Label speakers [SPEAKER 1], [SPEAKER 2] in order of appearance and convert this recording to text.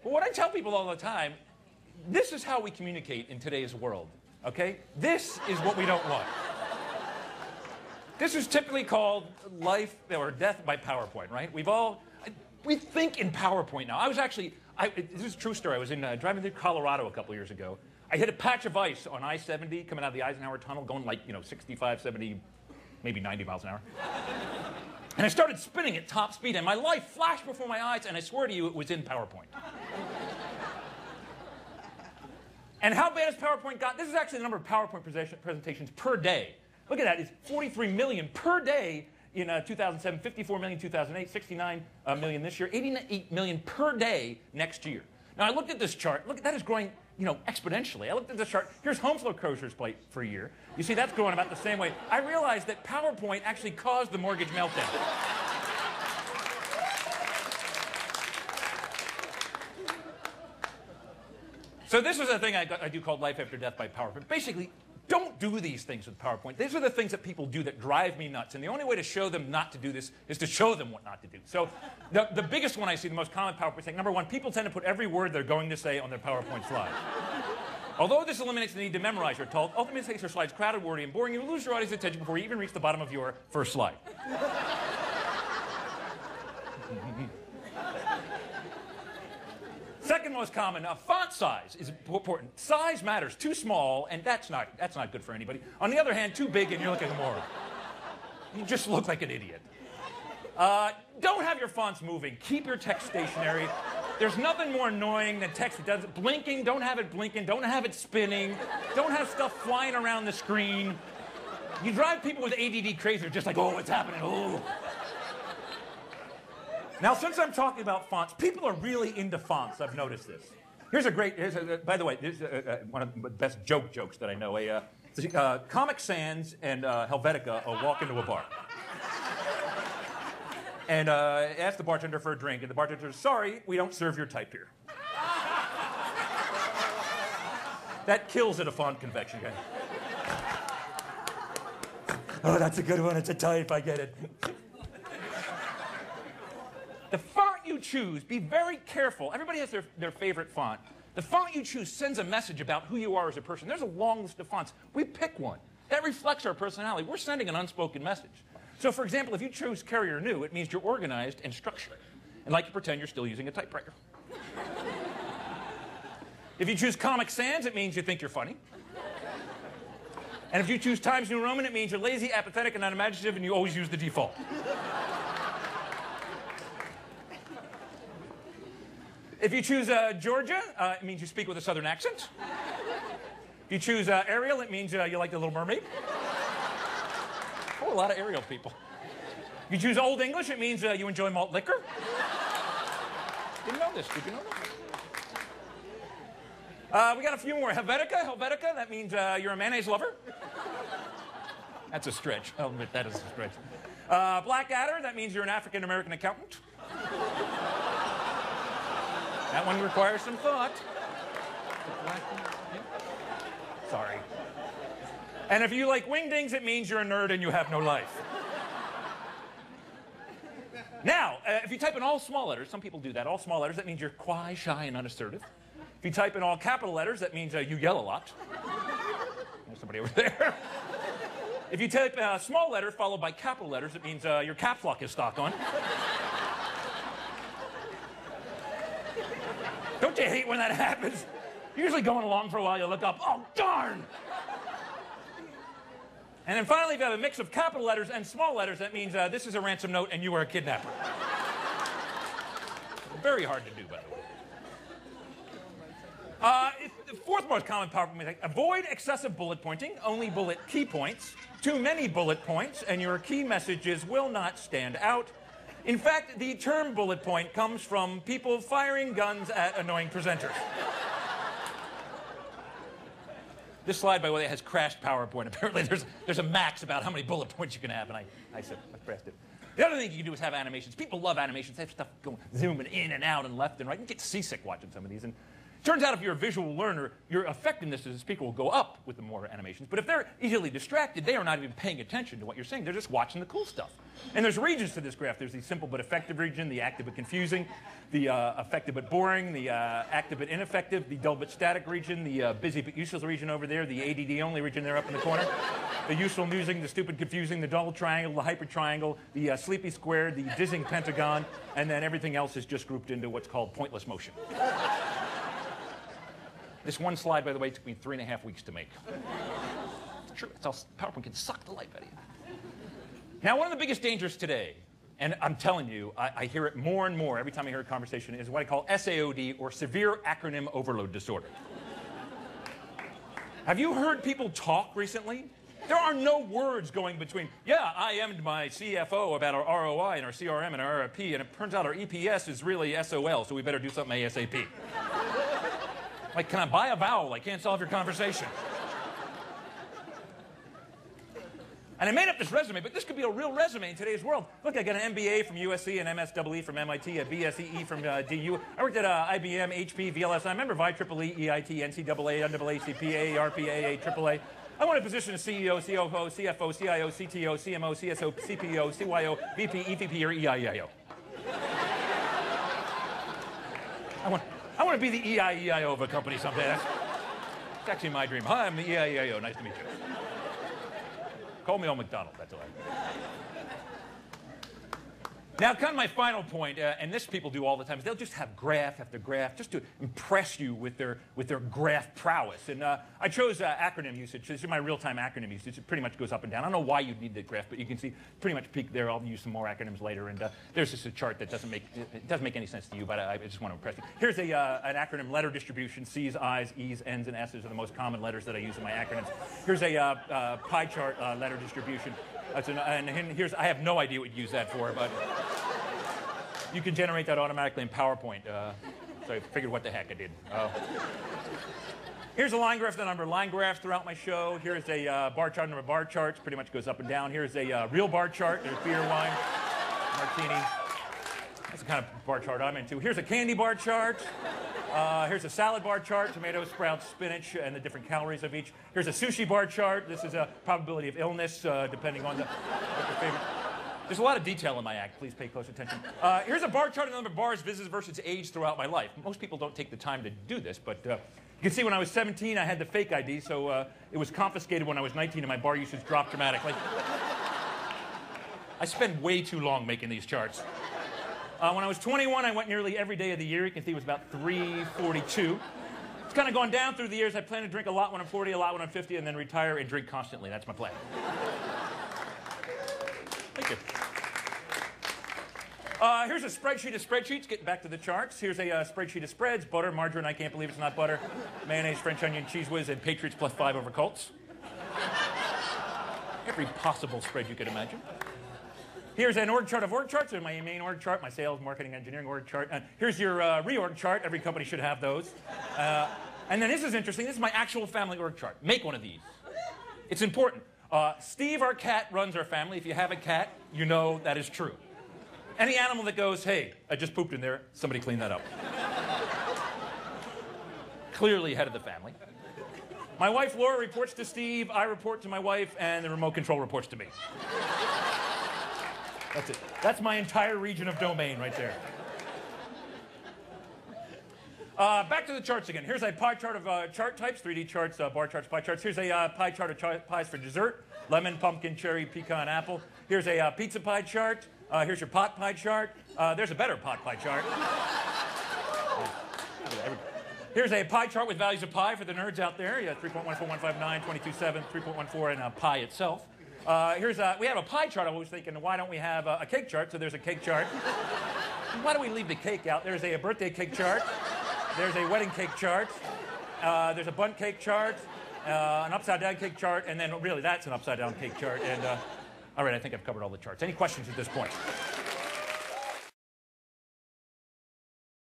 [SPEAKER 1] But what I tell people all the time, this is how we communicate in today's world, okay? This is what we don't want. This is typically called life or death by PowerPoint, right? We think in PowerPoint now. This is a true story. I was driving through Colorado a couple years ago. I hit a patch of ice on I-70 coming out of the Eisenhower Tunnel, going like, 65, 70, maybe 90 miles an hour. And I started spinning at top speed, and my life flashed before my eyes, and I swear to you, it was in PowerPoint. And how bad has PowerPoint got? This is actually the number of PowerPoint presentations per day. Look at that. It's 43 million per day in 2007, 54 million in 2008, 69 million this year, 88 million per day next year. Now, I looked at this chart. Look, that is growing exponentially. I looked at this chart. Here's home foreclosures for a year. You see, that's growing about the same way. I realized that PowerPoint actually caused the mortgage meltdown. So this is a thing I do called life after death by PowerPoint. Basically, don't do these things with PowerPoint. These are the things that people do that drive me nuts. And the only way to show them not to do this is to show them what not to do. So the biggest one I see, the most common PowerPoint thing, number one, people tend to put every word they're going to say on their PowerPoint slide. Although this eliminates the need to memorize, you're told, ultimately makes your slides crowded, wordy, and boring. You lose your audience attention before you even reach the bottom of your first slide. Second most common, font size is important. Size matters. Too small, and that's not good for anybody. On the other hand, too big, and you're looking a moron. You just look like an idiot. Don't have your fonts moving. Keep your text stationary. There's nothing more annoying than text that does it. Blinking, don't have it blinking. Don't have it spinning. Don't have stuff flying around the screen. You drive people with ADD crazy. They're just like, oh, what's happening? Oh. Now, since I'm talking about fonts, people are really into fonts. I've noticed this. By the way, this is one of the best jokes that I know. Comic Sans and Helvetica walk into a bar. And ask the bartender for a drink. And the bartender says, sorry, we don't serve your type here. That kills at a font convention, guys. Oh, that's a good one. It's a type. I get it. The font you choose, be very careful. Everybody has their favorite font. The font you choose sends a message about who you are as a person. There's a long list of fonts. We pick one. That reflects our personality. We're sending an unspoken message. So, for example, if you choose Carrier New, it means you're organized and structured, and like to pretend you're still using a typewriter. If you choose Comic Sans, it means you think you're funny. And if you choose Times New Roman, it means you're lazy, apathetic, and unimaginative, and you always use the default. If you choose Georgia, it means you speak with a southern accent. If you choose Ariel, it means you like the Little Mermaid. Oh, a lot of Ariel people. If you choose Old English, it means you enjoy malt liquor. Didn't know this. Did you know that? We got a few more. Helvetica, that means you're a mayonnaise lover. That's a stretch. I'll admit that is a stretch. Blackadder, that means you're an African-American accountant. That one requires some thought. Sorry. And if you like wingdings, it means you're a nerd and you have no life. Now, if you type in all small letters, some people do that, all small letters, that means you're quiet, shy, and unassertive. If you type in all capital letters, that means you yell a lot. There's somebody over there. If you type a small letter followed by capital letters, it means your caps lock is stock on. Don't you hate when that happens? You're usually going along for a while, you look up, oh, darn! And then finally, if you have a mix of capital letters and small letters, that means this is a ransom note and you are a kidnapper. Very hard to do, by the way. The fourth most common PowerPoint mistake, avoid excessive bullet pointing, only bullet key points, too many bullet points, and your key messages will not stand out. In fact, the term bullet point comes from people firing guns at annoying presenters. This slide, by the way, has crashed PowerPoint. Apparently, there's a max about how many bullet points you can have, and I pressed it. The other thing you can do is have animations. People love animations. They have stuff going, zooming in and out and left and right. You get seasick watching some of these. And Turns out if you're a visual learner, your effectiveness as a speaker will go up with the more animations. But if they're easily distracted, they are not even paying attention to what you're saying. They're just watching the cool stuff. And there's regions to this graph. There's the simple but effective region, the active but confusing, the effective but boring, the active but ineffective, the dull but static region, the busy but useless region over there, the ADD only region there up in the corner, the useful amusing, the stupid confusing, the dull triangle, the hyper triangle, the sleepy square, the dizzying pentagon, and then everything else is just grouped into what's called pointless motion. This one slide, by the way, took me 3.5 weeks to make. It's true. It's how PowerPoint can suck the life out of you. Now, one of the biggest dangers today, and I'm telling you, I hear it more and more every time I hear a conversation, is what I call SAOD, or severe acronym overload disorder. Have you heard people talk recently? There are no words going between, yeah, I IM'd my CFO about our ROI and our CRM and our RFP, and it turns out our EPS is really SOL, so we better do something ASAP. Like, can I buy a vowel? I can't solve your conversation. And I made up this resume, but this could be a real resume in today's world. Look, I got an MBA from USC, an MSEE from MIT, a BSEE from DU. I worked at IBM, HP, VLSI. I'm a member of IEEE, EIT, NCAA, NAACP, AARP, AAA. I want a position as CEO, COO, CFO, CIO, CTO, CMO, CSO, CPO, CYO, VP, EVP, or EIEIO. I want to be the EIEIO of a company someday. That's actually my dream. Hi, I'm the EIEIO. Nice to meet you. Call me old McDonald. That's all right. Now, kind of my final point, and this people do all the time, is they'll just have graph after graph just to impress you with their graph prowess. And I chose acronym usage. This is my real-time acronym usage. It pretty much goes up and down. I don't know why you'd need the graph, but you can see pretty much peak there. I'll use some more acronyms later. And there's just a chart that doesn't make any sense to you, but I just want to impress you. Here's an acronym letter distribution. C's, I's, E's, N's, and S's are the most common letters that I use in my acronyms. Here's a pie chart letter distribution. And here's, I have no idea what you'd use that for, but you can generate that automatically in PowerPoint. So I figured what the heck I did. Here's a line graph, the number of line graphs throughout my show. Here's a bar chart, number of bar charts, pretty much goes up and down. Here's a real bar chart. There's beer, wine, martini. That's the kind of bar chart I'm into. Here's a candy bar chart. Here's a salad bar chart, tomatoes, sprouts, spinach, and the different calories of each. Here's a sushi bar chart. This is a probability of illness, depending on what your favorite. There's a lot of detail in my act. Please pay close attention. Here's a bar chart of the number of bars, visits versus age throughout my life. Most people don't take the time to do this, but you can see when I was 17, I had the fake ID, so it was confiscated when I was 19, and my bar usage dropped dramatically. I spent way too long making these charts. When I was 21, I went nearly every day of the year. You can see it was about 342. It's kind of gone down through the years. I plan to drink a lot when I'm 40, a lot when I'm 50, and then retire and drink constantly. That's my plan. Thank you. Here's a spreadsheet of spreadsheets. Getting back to the charts. Here's a spreadsheet of spreads. Butter, margarine, I can't believe it's not butter. Mayonnaise, French onion, cheese whiz, and Patriots +5 over Colts. Every possible spread you could imagine. Here's an org chart of org charts. There's my main org chart, my sales, marketing, engineering org chart. Here's your reorg chart. Every company should have those. And then this is interesting. This is my actual family org chart. Make one of these. It's important. Steve, our cat, runs our family. If you have a cat, you know that is true. Any animal that goes, hey, I just pooped in there, somebody clean that up. Clearly head of the family. My wife, Laura, reports to Steve. I report to my wife, and the remote control reports to me. That's it. That's my entire region of domain right there. Back to the charts again. Here's a pie chart of chart types, 3D charts, bar charts, pie charts. Here's a pie chart of pies for dessert, lemon, pumpkin, cherry, pecan, apple. Here's a pizza pie chart. Here's your pot pie chart. There's a better pot pie chart. Here's a pie chart with values of pi for the nerds out there. Yeah, 3.14159, 22.7, 3.14, and pi itself. We have a pie chart. I was thinking, why don't we have a cake chart? So there's a cake chart. Why do we leave the cake out? There's a birthday cake chart. There's a wedding cake chart. There's a bundt cake chart. An upside-down cake chart. And then, really, that's an upside-down cake chart. And, all right, I think I've covered all the charts. Any questions at this point?